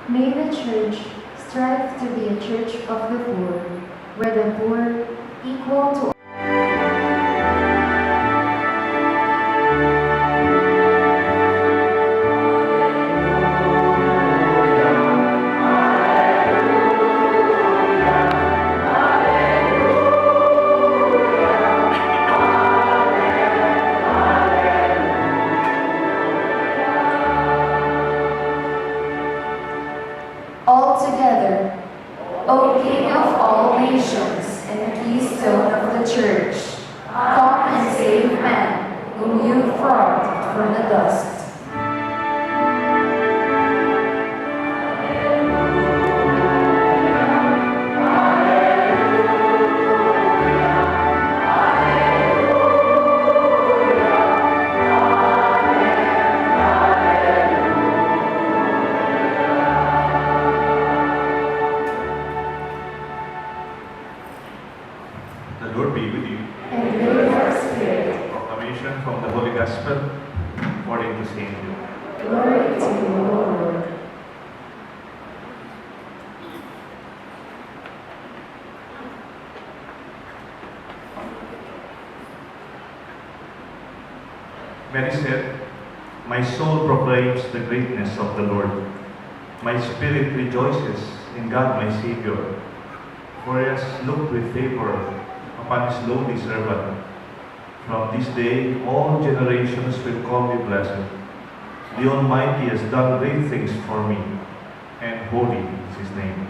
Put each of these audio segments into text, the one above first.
May the Church strive to be a church of the poor, where the poor equal to all together, O King of all nations and keystone of the Church, come and save man, whom you formed from the dust. The Lord be with you. And with your spirit, Proclamation from the Holy Gospel according to Saint Luke. glory to you, O Lord. Mary said, "My soul proclaims the greatness of the Lord. My spirit rejoices in God my Savior, for he has looked with favor upon his lowly servant. From this day all generations will call me blessed. The Almighty has done great things for me, and holy is his name.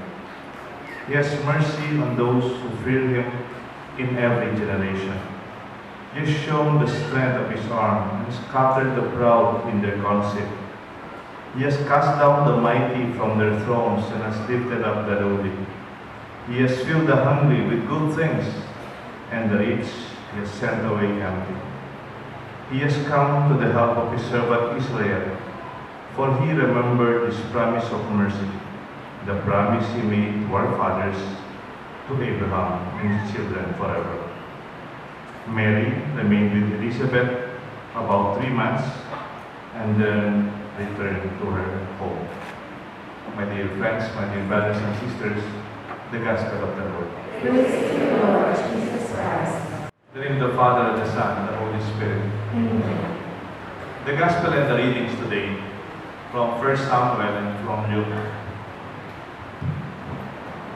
He has mercy on those who fear him in every generation. He has shown the strength of his arm and scattered the proud in their conceit. He has cast down the mighty from their thrones and has lifted up the lowly. He has filled the hungry with good things, and the rich he has sent away empty. He has come to the help of his servant Israel, for he remembered his promise of mercy, the promise he made to our fathers, to Abraham and his children forever." Mary remained with Elizabeth about 3 months and then returned to her home. My dear friends, my dear brothers and sisters, the Gospel of the Lord. Praise to you, Lord Jesus Christ. In the name of the Father, and the Son, and the Holy Spirit. Amen. The Gospel and the readings today from 1 Samuel and from Luke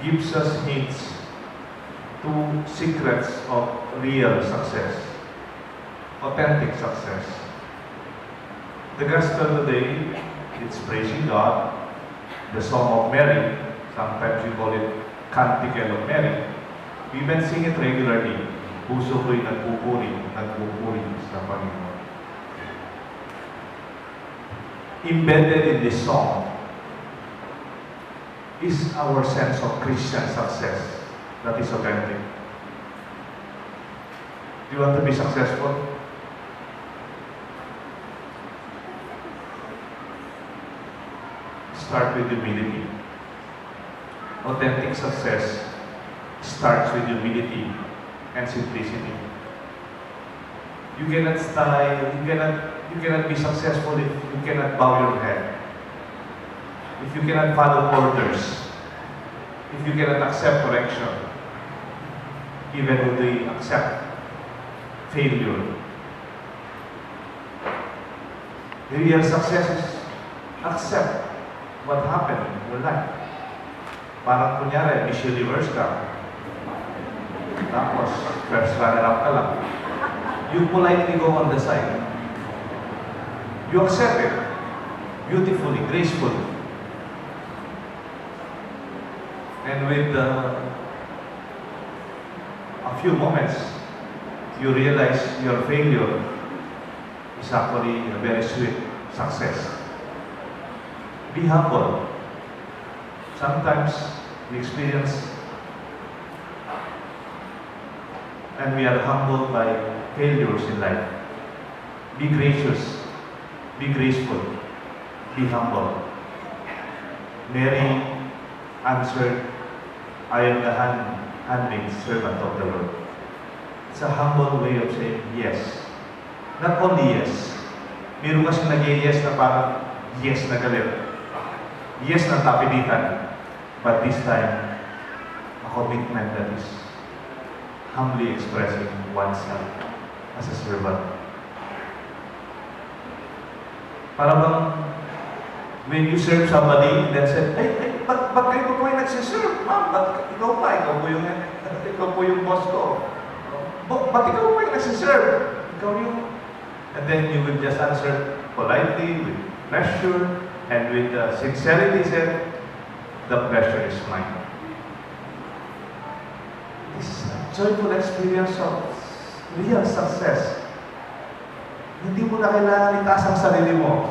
gives us hints to secrets of real success, authentic success. The Gospel today, it's praising God, the Song of Mary, sometimes we call it Canticle of Mary. We even sing it regularly. Puso ko'y nagpupuri sa Panginoon. Embedded in this song is our sense of Christian success that is authentic. Do you want to be successful? Start with humility. Authentic success starts with humility and simplicity. You cannot be successful if you cannot bow your head. If you cannot follow orders. If you cannot accept correction. Even when they accept failure. The real success is accept what happened in your life. Parang kunyari, Miss Universe ka. Tapos, first runner-up ka lang. You politely go on the side. You accept it. Beautifully, gracefully. And with a few moments, you realize your failure is actually a very sweet success. Be humble. Sometimes we experience and we are humbled by failures in life. Be gracious. Be graceful. Be humble. Mary answered, "I am the handmaid servant of the Lord." It's a humble way of saying yes. Not only yes. Meron kasi nag-yes na parang yes na galit. Yes, ng tapilitan, but this time, a commitment that is humbly expressing oneself as a servant. Para bang, when you serve somebody, then said, ba't kayo po yung nagsiserve? Ma'am, ba't ikaw pa? Ikaw po yung boss ko. Ba't ikaw po yung nagsiserve? Ikaw yung... And then you will just answer politely, with pleasure, and with sincerity, said, the pleasure is mine. This joyful experience of real success. Hindi mo na kailangan itaas ang sarili mo.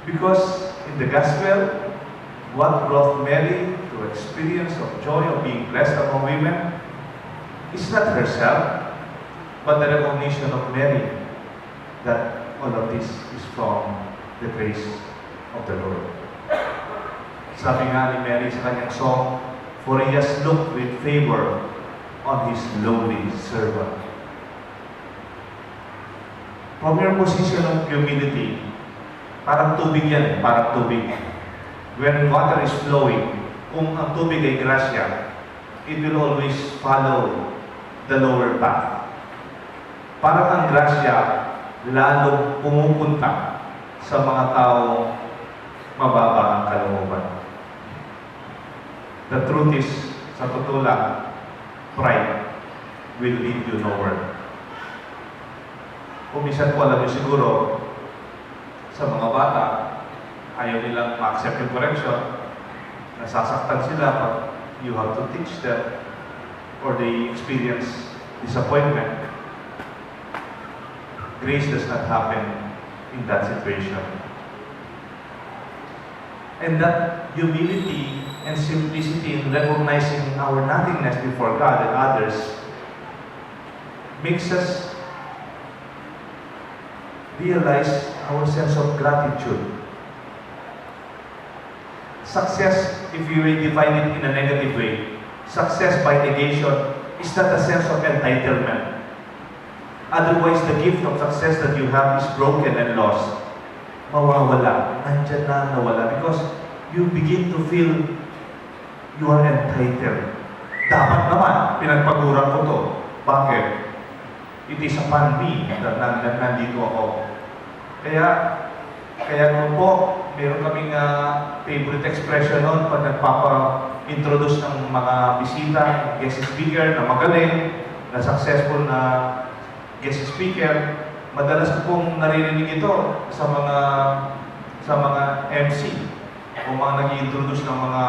Because in the gospel, what brought Mary to experience of joy of being blessed among women is not herself, but the recognition of Mary that all of this is from the grace of the Lord. Sabi nga ni Mary sa kanyang song, for he has looked with favor on his lowly servant. From your position of humility, parang tubig yan, parang tubig. When water is flowing, kung ang tubig ay grasya, it will always follow the lower path. Parang ang grasya, lalong pumupunta sa mga taong mababa ang kalooban. The truth is, sa totoo lang, pride will lead you nowhere. Kung minsan po alam niyo siguro, sa mga bata, ayaw nilang ma-accept yung correction, nasasaktan sila pag you have to teach them or they experience disappointment. Grace does not happen in that situation. And that humility and simplicity in recognizing our nothingness before God and others makes us realize our sense of gratitude. Success, if you will define it in a negative way, success by negation is not a sense of entitlement. Otherwise, the gift of success that you have is broken and lost. Mawawala. Nandyan na nawala. Because you begin to feel you are entitled. Dapat naman, pinagpaguran ko to. Bakit? It is upon me na nandito ako. Kaya noon po, meron kaming favorite expression noon pag nagpapa-introduce ng mga bisita, guest speaker na magaling, na successful na guest speaker. Madalas ko pong naririnig ito sa mga MC o mga nag-i-introduce ng mga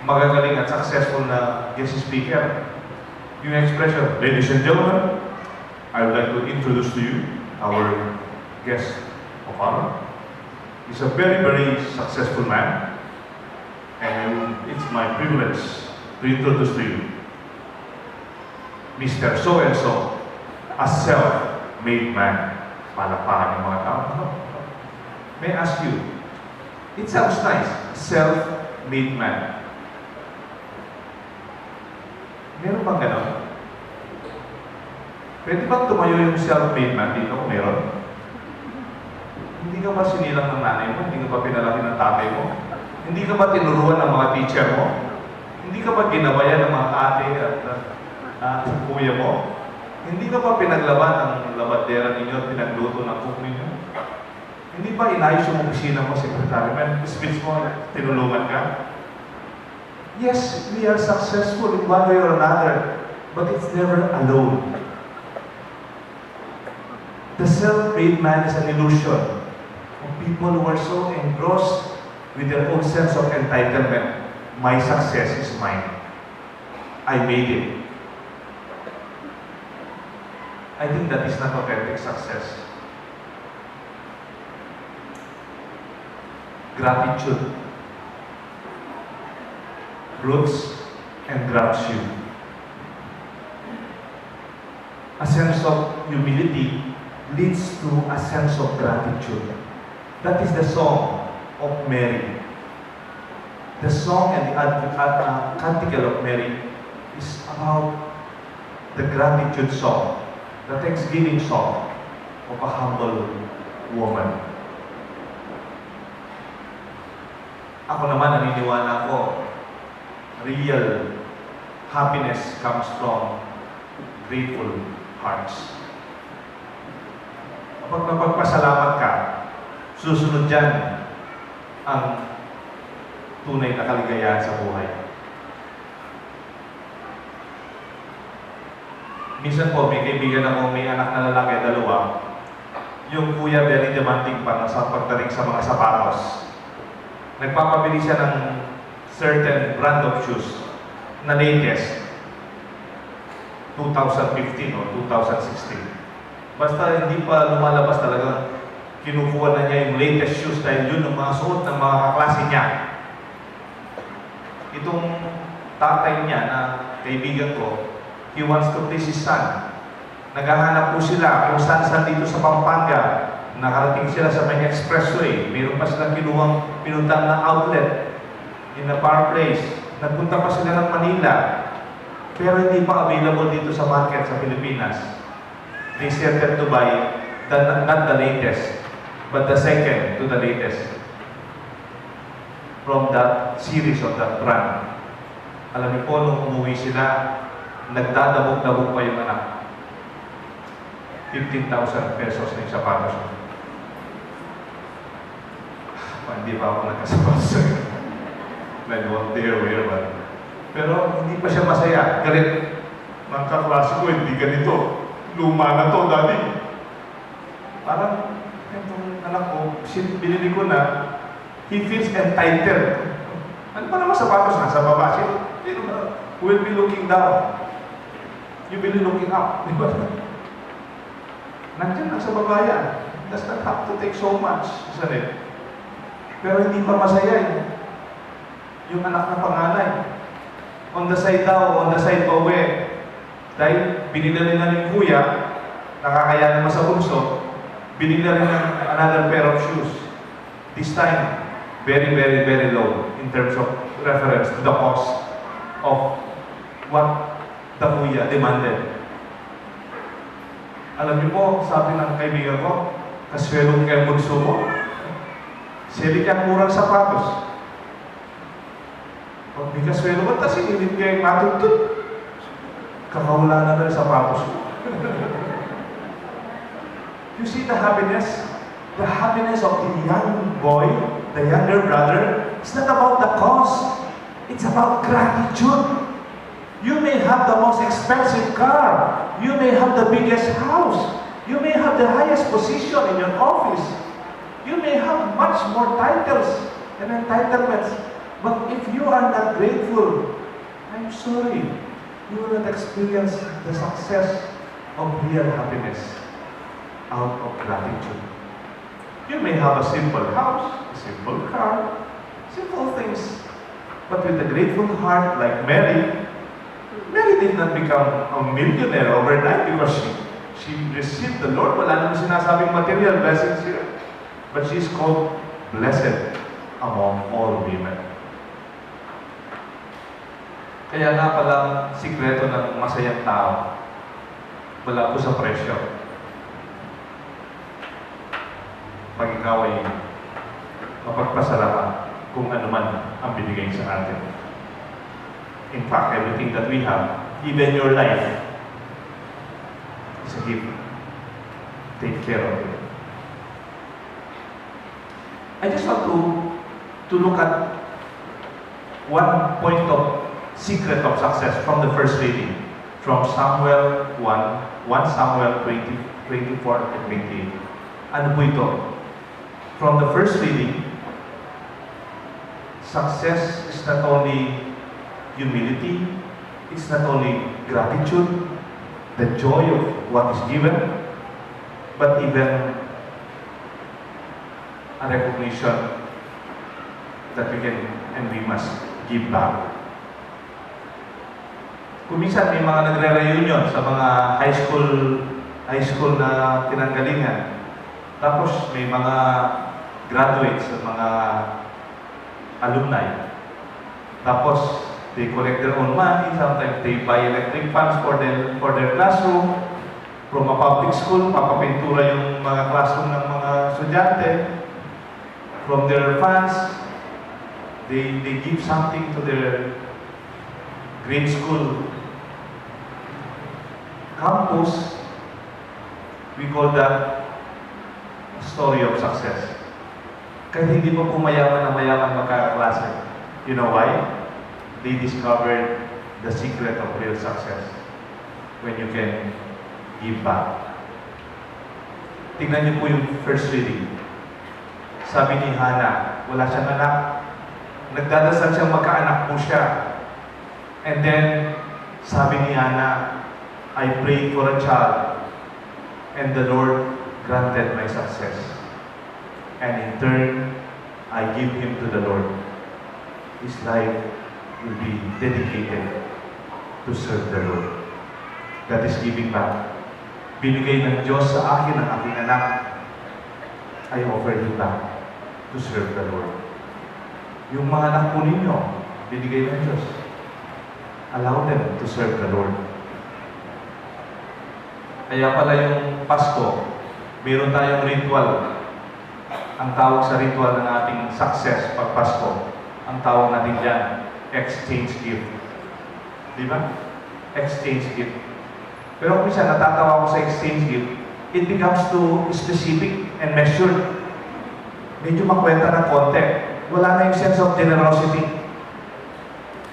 magagaling at successful na guest speaker. Yung expression, ladies and gentlemen, I would like to introduce to you our guest of honor. He's a very, very successful man, and it's my privilege to introduce to you Mr. So-and-so, a self-made man. Palakpakan ng mga tao. May I ask you, it sounds nice, self-made man. Meron bang gano'n? Pwede bang tumayo yung self-made man dito kung meron? Hindi ka ba sinilang ng nanay mo? Hindi ka ba pinalaki ng tatay mo? Hindi ka ba tinuruan ng mga teacher mo? Hindi ka ba ginabayan ng mga ate at kuya mo? Hindi ka ba pinaglaban ng labandera ninyo at pinagluto ng cook ninyo? Hindi ba inayos yung opisina mo, secretary man? Speech mo, tinulungan ka? Yes, we are successful in one way or another, but it's never alone. The self-made man is an illusion of people who are so engrossed with their own sense of entitlement. My success is mine. I made it. I think that is not authentic success. Gratitude roots and grabs you. A sense of humility leads to a sense of gratitude. That is the song of Mary. The song and the canticle of Mary is about the gratitude song, the thanksgiving song of a humble woman. Ako naman, naniniwala ko, real happiness comes from grateful hearts. Kapag napagpasalamat ka, susunod dyan ang tunay na kaligayahan sa buhay. Minsan po, may kaibigan ako, may anak na lalaki, 2. Yung kuya very demanding pa sa pagdating sa mga sapatos. Nagpapabili siya ng certain brand of shoes na latest 2015 o 2016. Basta hindi pa lumalabas talaga, kinukuha na niya yung latest shoes dahil yun ang mga suot ng mga kaklase niya. Itong tatay niya na kaibigan ko, he wants to please his son. Naghahanap po sila kung saan dito sa Pampanga. Nakarating sila sa may expressway. Mayroon pa silang kinuhang pinuntan na outlet in a far place. Nagpunta pa sila ng Manila. Pero hindi pa available dito sa market sa Pilipinas. They started to buy not the latest, but the second to the latest from that series of that brand. Alam niyo po, nung umuwi sila, nagdadabog-dabog pa yung anak. 15,000 pesos na yung sapatos. Hindi pa ako nagkasapatos. Like what they wear, but... Pero hindi pa siya masaya. Galit. Mga kaklase ko, hindi ganito. Luma na to, daddy. Parang, itong anak ko, binili ko na, he feels entitled. Ano pa naman sapatos? Nasa baba siya. Will be looking down. You will be looking up. Di ba? Nandiyan lang sa baba yan. Does not have to take so much. Isn't it? Pero hindi pa masaya yung anak na panganay. On the side daw, on the side pa uwi. Dahil binila nila ng kuya, nakakaya naman sa bunso, binila rin ng another pair of shoes. This time, very, very, very low in terms of reference to the cost of what the kuya demanded. Alam niyo po, sabi ng kaibigan ko, kaswelo kayo bunso mo. Sili kang murang sapatos. Pag may kaswelo mo, tas inilip kayo matutut. Kakawala na ng sapatos mo. You see the happiness? The happiness of the young boy, the younger brother, it's not about the cost. It's about gratitude. You may have the most expensive car. You may have the biggest house. You may have the highest position in your office. You may have much more titles and entitlements. But if you are not grateful, I'm sorry, you will not experience the success of real happiness out of gratitude. You may have a simple house, a simple car, simple things. But with a grateful heart like Mary, Mary did not become a millionaire overnight because she received the Lord. Wala naman sinasabing material blessings here. But she is called blessed among all women. Kaya nga palang sikreto ng masayang tao, wala po sa presyo. Pag ikaw ay mapagpasalamat kung ano man ang binigay sa atin. In fact, everything that we have, even your life, is a gift. Take care of it. I just want to look at one point of secret of success from the first reading, from Samuel 1 Samuel 24 and 28. Ano po ito? From the first reading, success is not only humility, it's not only gratitude, the joy of what is given, but even a recognition that we can and we must give back. Kung minsan may mga nagre-reunion sa mga high school na pinanggalingan, tapos may mga graduates at mga alumni, tapos they collect their own money, sometimes they buy electric fans for their classroom. From a public school, papapintura yung mga classroom ng mga estudyante. From their funds, They give something to their grade school campus. We call that story of success. Kahit hindi pa po mayaman na mayaman magkakaklase. You know why? They discovered the secret of real success when you can give back. Tingnan niyo po yung first reading. Sabi ni Hannah, wala siyang anak. Nagdadasal siyang magkaanak po siya. And then, sabi ni Hannah, I prayed for a child, and the Lord granted my success. And in turn, I give him to the Lord. His life will be dedicated to serve the Lord. That is giving back. Binigay ng Diyos sa akin ang aking anak. I offer him back to serve the Lord. Yung mga anak po ninyo, binigay ng Diyos. Allow them to serve the Lord. Kaya pala yung Pasko, mayroon tayong ritual. Ang tawag sa ritual ng ating success pag Pasko, ang tawag natin dyan, exchange gift. Di ba? Exchange gift. Pero kung minsan natatawa ko sa exchange gift, it becomes too specific and measured. Medyo makwenta ng konti. Wala na yung sense of generosity.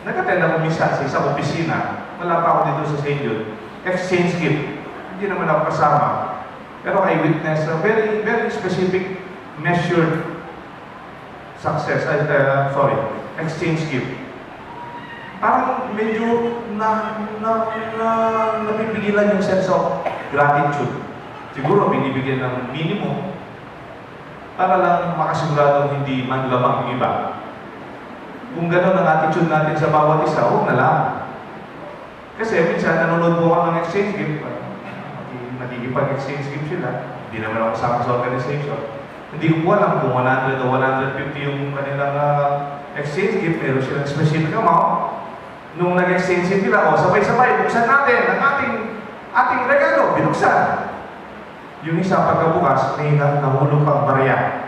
Nag-attend ako minsan sa isang opisina, wala pa ako dito sa St. Jude, exchange gift. Hindi naman ako kasama. Pero I witnessed a very, very specific, measured success, exchange gift. Parang medyo napipigilan yung sense of gratitude. Siguro binibigyan ng minimum para lang makasiguradong hindi manlamang yung iba. Kung gano'n ang attitude natin sa bawat isa, huwag na lang. Kasi minsan nanonood po ako ng exchange gift, nagigipag-exchange gift sila, hindi naman ako kasama sa organization. Hindi ko po alam kung 100 o 150 yung kanilang exchange gift, meron silang specific amount. Nung nag-exchange gift nila, sabay-sabay, buksan natin ang ating regalo, binuksan. Yung isa pagkabukas, may nahulog pang barya.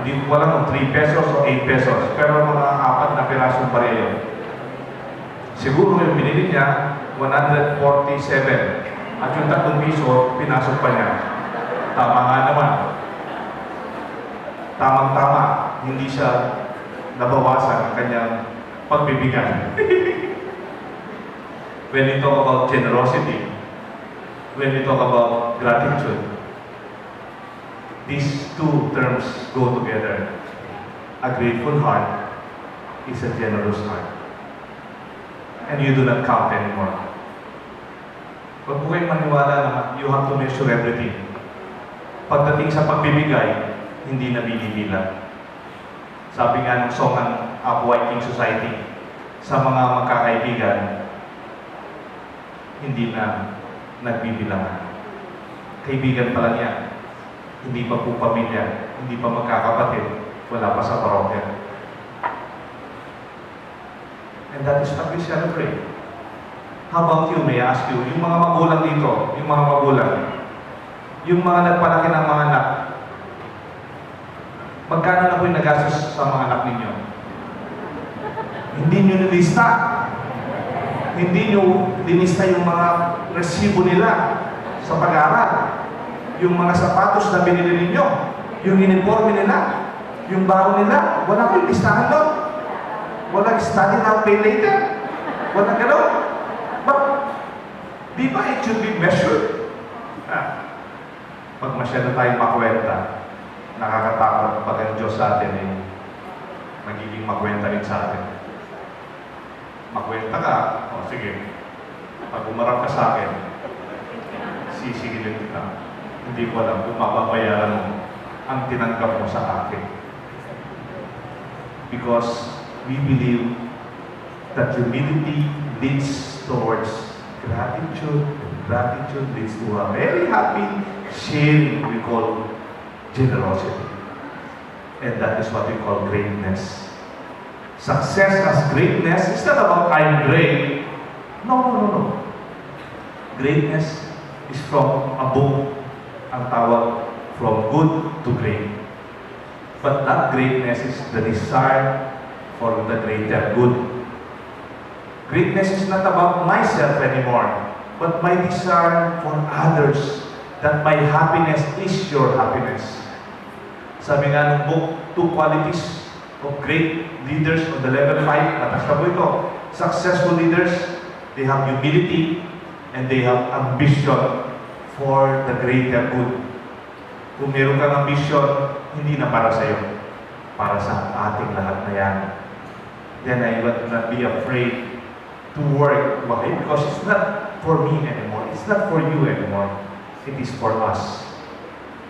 Hindi ko alam kung 3 pesos o 8 pesos, pero mga 4 na pirasong barya yun. Siguro yung binili niya, 147. At yung 3 piso, pinasok pa niya. Tama nga naman. Tamang-tama, hindi siya nabawasan ang kanyang pagbibigay. When we talk about generosity, when we talk about gratitude, these two terms go together. A grateful heart is a generous heart. And you do not count anymore. Huwag po kayong maniwala na you have to measure everything. Pagdating sa pagbibigay, hindi na binibilang. Sabi nga ng song ng Upwhiting Society, sa mga magkakaibigan, hindi na nagbibilangan. Kaibigan pa lang yan. Hindi pa po pamilya, hindi pa magkakapatid, wala pa sa parokya. And that is what we celebrate. How about you, may I ask you, yung mga magulang dito, yung mga magulang, yung mga nagpalaki ng mga anak, magkano na po yung nagastos sa mga anak ninyo? Hindi nyo nilista. Hindi nyo dinista yung mga resibo nila sa pag-aaral. Yung mga sapatos na binili ninyo, yung uniforme nila, yung bago nila, wala ko yung listahan doon. Walang study now, pay later. Walang gano'n. But, di ba it should be measured? Pag masyado tayong makwenta, nakakatakot pag ang Diyos sa atin magiging makwenta rin sa atin. Makwenta ka, sige. Pag umarap ka sa akin, sisigilin kita. Hindi ko alam kung mababayaran mo ang tinanggap mo sa akin. Because we believe that humility leads towards gratitude. Gratitude leads to a very happy sharing we call generosity. And that is what we call greatness. Success as greatness is not about I'm great. No. Greatness is from above. Ang tawag from good to great. But that greatness is the desire for the greater good. Greatness is not about myself anymore, but my desire for others, that my happiness is your happiness. Sabi nga ng book, Two Qualities of Great Leaders on the level 5, natas na po ito. Successful leaders, they have humility and they have ambition for the greater good. Kung meron kang ambition, hindi na para sa iyo, para sa ating lahat na yan. Then I will not be afraid to work. Why? Because it's not for me anymore. It's not for you anymore. It is for us.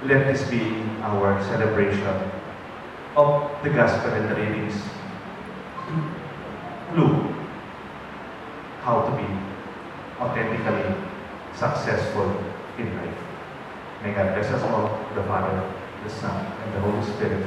Let this be our celebration of the gospel and the readings. Clue how to be authentically successful in life. May God bless us all, the Father, the Son, and the Holy Spirit.